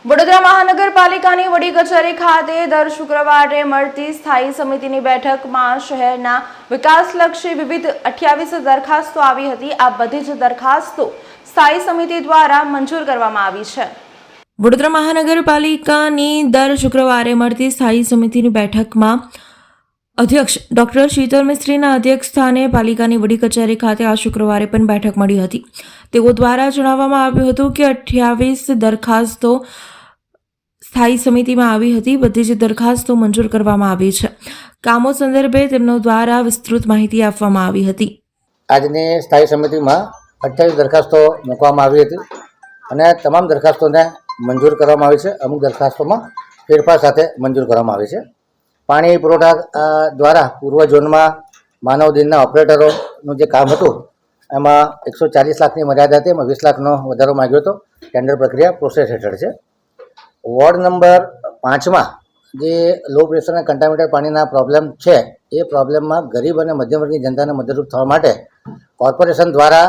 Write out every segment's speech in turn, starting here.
વડોદરા મહાનગરપાલિકાની વડી કચેરી ખાતે દર શુક્રવારે મળતી સ્થાયી સમિતિની બેઠકમાં શહેરના વિકાસલક્ષી વિવિધ 28 દરખાસ્તો આવી હતી। આ બધી જ દરખાસ્તો સ્થાયી સમિતિ દ્વારા મંજૂર કરવામાં આવી છે। વડોદરા મહાનગરપાલિકાની દર શુક્રવારે મળતી સ્થાયી સમિતિની બેઠકમાં અધ્યક્ષ ડોક્ટર શીતલ મિસ્ત્રીના અધ્યક્ષસ્થાને પાલિકાની વડી કચેરી ખાતે આ શુક્રવારે પણ બેઠક મળી હતી। તેઓ દ્વારા જણાવવામાં આવ્યું હતું કે 28 દરખાસ્તો સ્થાયી સમિતિમાં આવી હતી। બધી જ દરખાસ્તો મંજૂર કરવામાં આવી છે। કામો સંદર્ભે તેમનો દ્વારા વિસ્તૃત માહિતી આપવામાં આવી હતી। આજની સ્થાયી સમિતિમાં 28 દરખાસ્તો મૂકવામાં આવી હતી અને તમામ દરખાસ્તોને મંજૂર કરવામાં આવી છે। અમુક દરખાસ્તોમાં ફેરફાર સાથે મંજૂર કરવામાં આવી છે। પાણી પુરવઠા દ્વારા પૂર્વ ઝોનમાં માનવ દિનના ઓપરેટરોનું જે કામ હતું એમાં 140 લાખની મર્યાદા હતી, એમાં 20 લાખનો વધારો માંગ્યો હતો। ટેન્ડર પ્રક્રિયા પ્રોસેસ હેઠળ છે। વોર્ડ નંબર 5માં જે લો પ્રેશર અને કન્ટામિનેટેડ પાણીના પ્રોબ્લેમ છે એ પ્રોબ્લેમમાં ગરીબ અને મધ્યમ વર્ગની જનતાને મદદરૂપ થવા માટે કોર્પોરેશન દ્વારા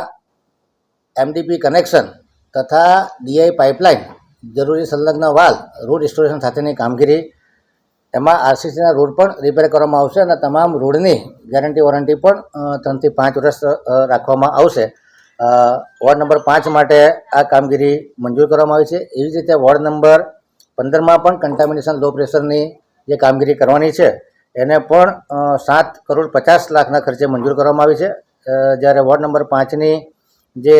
એમડીપી કનેક્શન તથા ડીઆઈ પાઇપલાઇન, જરૂરી સંલગ્ન વાલ, રોડ રિસ્ટોરેશન સાથેની કામગીરી, એમાં આરસીસીના રોડ પણ રિપેર કરવામાં આવશે અને તમામ રોડની ગેરંટી વોરંટી પણ 3 થી 5 વર્ષ રાખવામાં આવશે। વોર્ડ નંબર 5 માટે આ કામગીરી મંજૂર કરવામાં આવી છે। એવી જ રીતે વોર્ડ નંબર 15માં પણ કન્ટામિનેશન લો પ્રેશરની જે કામગીરી કરવાની છે એને પણ 7,50,00,000ના ખર્ચે મંજૂર કરવામાં આવી છે। જ્યારે વોર્ડ નંબર 5ની જે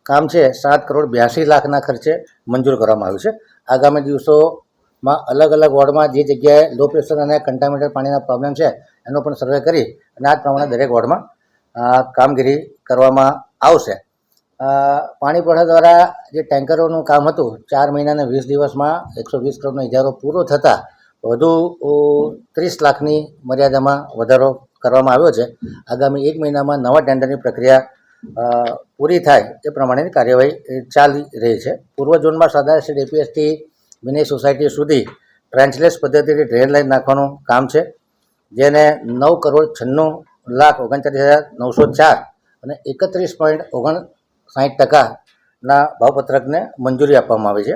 કામ છે 7,82,00,000ના ખર્ચે મંજૂર કરવામાં આવ્યું છે। આગામી દિવસોમાં અલગ અલગ વોર્ડમાં જે જગ્યાએ લો પ્રેશર અને કન્ટામિનેટેડ પાણીના પ્રોબ્લેમ છે એનો પણ સર્વે કરી અને આ પ્રમાણે દરેક વોર્ડમાં કામગીરી કરવામાં આવશે। પાણી પુરવઠા દ્વારા જે ટેન્કરોનું કામ હતું 4 મહિના અને 20 દિવસમાં 120 કરોડનો ઇજારો પૂરો થતાં વધુ 30 લાખની મર્યાદામાં વધારો કરવામાં આવ્યો છે। આગામી 1 મહિનામાં નવા ટેન્ડરની પ્રક્રિયા પૂરી થાય એ પ્રમાણેની કાર્યવાહી ચાલી રહી છે। પૂર્વ ઝોનમાં સરદાર સ્ટ્રીટ એપીએસથી મિની સોસાયટી સુધી ટ્રેન્ચલેસ પદ્ધતિથી ડ્રેન લાઇન નાખવાનું કામ છે, જેને 9,96,39,904 અને 31.59%ના ભાવપત્રકને મંજૂરી આપવામાં આવી છે।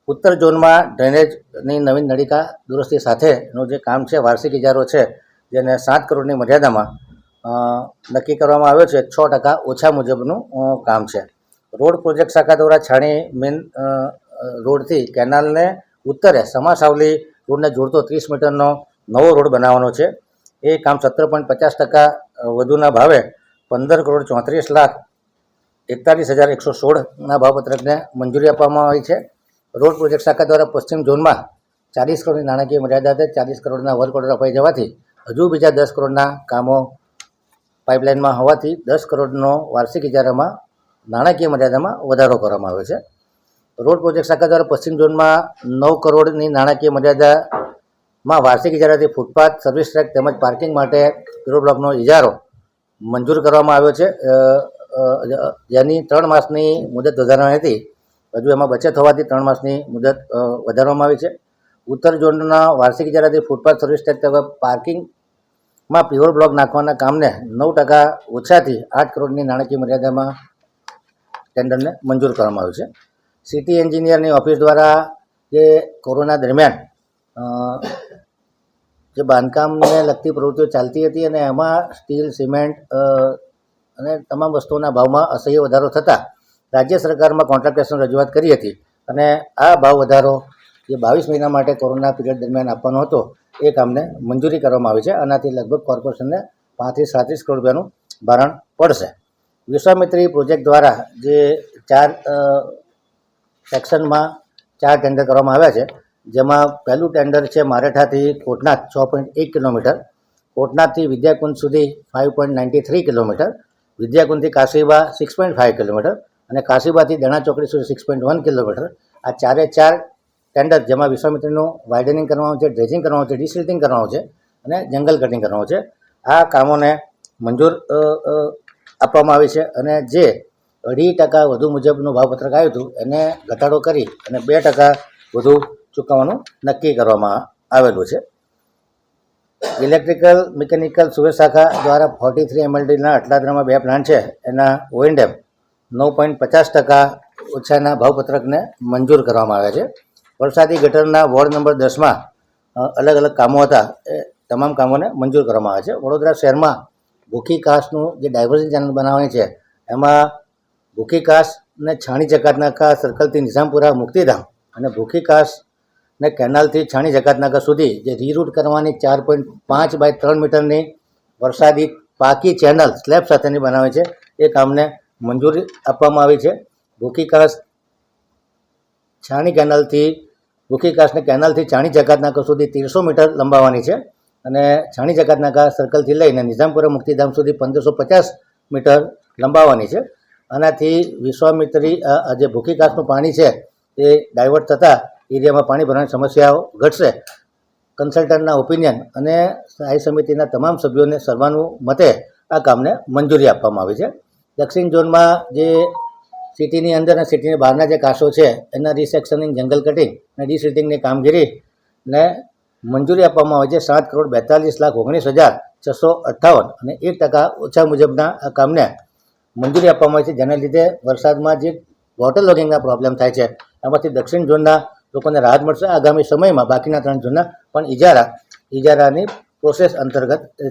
ઉત્તર ઝોનમાં ડ્રેનેજની નવીન નળિકા દુરસ્તી સાથેનું જે કામ છે, વાર્ષિક ઇજારો છે, જેને 7 કરોડની મર્યાદામાં નક્કી કરવામાં આવ્યો છે। 6% ઓછા મુજબનું કામ છે। રોડ પ્રોજેક્ટ શાખા દ્વારા છાણી મેન રોડથી કેનાલને ઉત્તરે સમાસાવલી રોડને જોડતો 30 મીટરનો નવો રોડ બનાવવાનો છે। એ કામ 17.50% વધુના ભાવે 15,34,41,116ના ભાવપત્રકને મંજૂરી આપવામાં આવી છે। રોડ પ્રોજેક્ટ શાખા દ્વારા પશ્ચિમ ઝોનમાં 40 કરોડની નાણાકીય મર્યાદા છે। 40 કરોડના વર્ક ઓર્ડર અપાઈ જવાથી હજુ બીજા 10 કરોડના કામો પાઇપલાઇનમાં હોવાથી 10 કરોડનો વાર્ષિક ઇજારામાં નાણાકીય મર્યાદામાં વધારો કરવામાં આવ્યો છે। રોડ પ્રોજેક્ટ શાખા દ્વારા પશ્ચિમ ઝોનમાં 9 કરોડની નાણાકીય મર્યાદામાં વાર્ષિક ઇજારાથી ફૂટપાથ, સર્વિસ ટ્રેક તેમજ પાર્કિંગ માટે પીરો બ્લોકનો ઇજારો મંજૂર કરવામાં આવ્યો છે, જેની 3 માસની મુદત વધારવાની હતી, હજુ એમાં બચત હોવાથી 3 માસની મુદત વધારવામાં આવી છે। ઉત્તર ઝોનના વાર્ષિક ઇજારાથી ફૂટપાથ, સર્વિસ ટ્રેક તેમજ પાર્કિંગમાં પીવર બ્લોક નાખવાના કામને 9% ઓછાથી 8 કરોડની નાણાકીય મર્યાદામાં ટેન્ડરને મંજૂર કરવામાં આવ્યું છે। સિટી એન્જિનિયરની ઓફિસ દ્વારા જે કોરોના દરમિયાન જે બાંધકામને લગતી પ્રવૃત્તિઓ ચાલતી હતી અને એમાં સ્ટીલ, સિમેન્ટ અને તમામ વસ્તુઓના ભાવમાં અસહ્ય વધારો થતાં રાજ્ય સરકારમાં કોન્ટ્રાક્ટર્સને રજૂઆત કરી હતી અને આ ભાવ વધારો જે 22 મહિના માટે કોરોના પીરિયડ દરમિયાન આપવાનો હતો એ કામને મંજૂરી કરવામાં આવી છે। આનાથી લગભગ કોર્પોરેશનને 35-37 કરોડ રૂપિયાનું ભારણ પડશે। વિશ્વામિત્રી પ્રોજેક્ટ દ્વારા જે 4 સેક્શનમાં 4 ટેન્ડર કરવામાં આવ્યા છે, જેમાં પહેલું ટેન્ડર છે મારેઠાથી કોટનાથ 6.1 કિલોમીટર, કોટનાથથી વિદ્યાકુંજ સુધી 5.93 કિલોમીટર, વિદ્યાકુંજથી કાશીબા 6.5 કિલોમીટર અને કાશીબાથી દેણા ચોકડી સુધી 6.1 કિલોમીટર। આ 4 ટેન્ડર જેમાં વિશ્વામિત્રીનું વાઇડનિંગ કરવાનું છે, ડ્રેજિંગ કરવાનું છે, ડિસિલ્ટિંગ કરવાનું છે અને જંગલ કટિંગ કરવાનું છે। આ કામોને મંજૂર આપવામાં આવી છે અને જે 2.5% વધુ મુજબનું ભાવપત્રક આવ્યું હતું એને ઘટાડો કરી અને 2% વધુ ચૂકવવાનું નક્કી કરવામાં આવેલું છે। ઇલેક્ટ્રિકલ મિકેનિકલ સુવિધા શાખા દ્વારા 43 MLDના અટલાદરામાં 2 પ્લાન્ટ છે, એના O&M 9.50% ઓછાના ભાવપત્રકને મંજૂર કરવામાં આવ્યા છે. વરસાદી ગટરના વોર્ડ નંબર 10માં અલગ અલગ કામો હતા, એ તમામ કામોને મંજૂર કરવામાં આવ્યા છે. વડોદરા શહેરમાં ભૂખી કાસનું જે ડાયવર્ઝન ચેનલ બનાવવાની છે, એમાં ભૂખી કાસને છાણી જકાતનાકા સર્કલથી નિઝામપુરા મુક્તિધામ અને ભૂખી કાસને કેનાલથી છાણી જકાતનાકા સુધી જે રીરૂટ કરવાની 4.5 બાય 3 મીટરની વરસાદી પાકી ચેનલ સ્લેબ સાથેની બનાવી છે, એ કામને મંજૂરી આપવામાં આવી છે. ભૂખી કાસ છાણી કેનાલથી ભૂખી કાસને કેનાલથી છાણી જકાતનાકા સુધી 1300 મીટર લંબાવવાની છે અને છાણી જકાતનાકા સર્કલથી લઈને નિઝામપુરા મુક્તિધામ સુધી 1550 મીટર લંબાવવાની છે. આનાથી વિશ્વામિત્રી જે ભૂખી કાસનું પાણી છે એ ડાયવર્ટ થતાં એરિયામાં પાણી ભરવાની સમસ્યાઓ ઘટશે. કન્સલ્ટન્ટના ઓપિનિયન અને સ્થાયી સમિતિના તમામ સભ્યોને સર્વાનુમતે આ કામને મંજૂરી આપવામાં આવી છે. દક્ષિણ ઝોનમાં જે સિટીની અંદર અને સિટીની બહારના જે કાસો છે એના રિસેક્શનિંગ, જંગલ કટિંગ અને ડિસિટિંગની કામગીરીને મંજૂરી આપવામાં આવે છે. 7,42,19,658 અને 1% ઓછા મુજબના આ કામને મંજૂરી આપવામાં આવી છે, જેના લીધે વરસાદમાં જે વોટર લોગિંગના પ્રોબ્લેમ થાય છે એમાંથી દક્ષિણ ઝોનના લોકોને રાહત મળશે. આગામી સમયમાં બાકીના 3 ઝોનના પણ ઇજારાની પ્રોસેસ અંતર્ગત છે.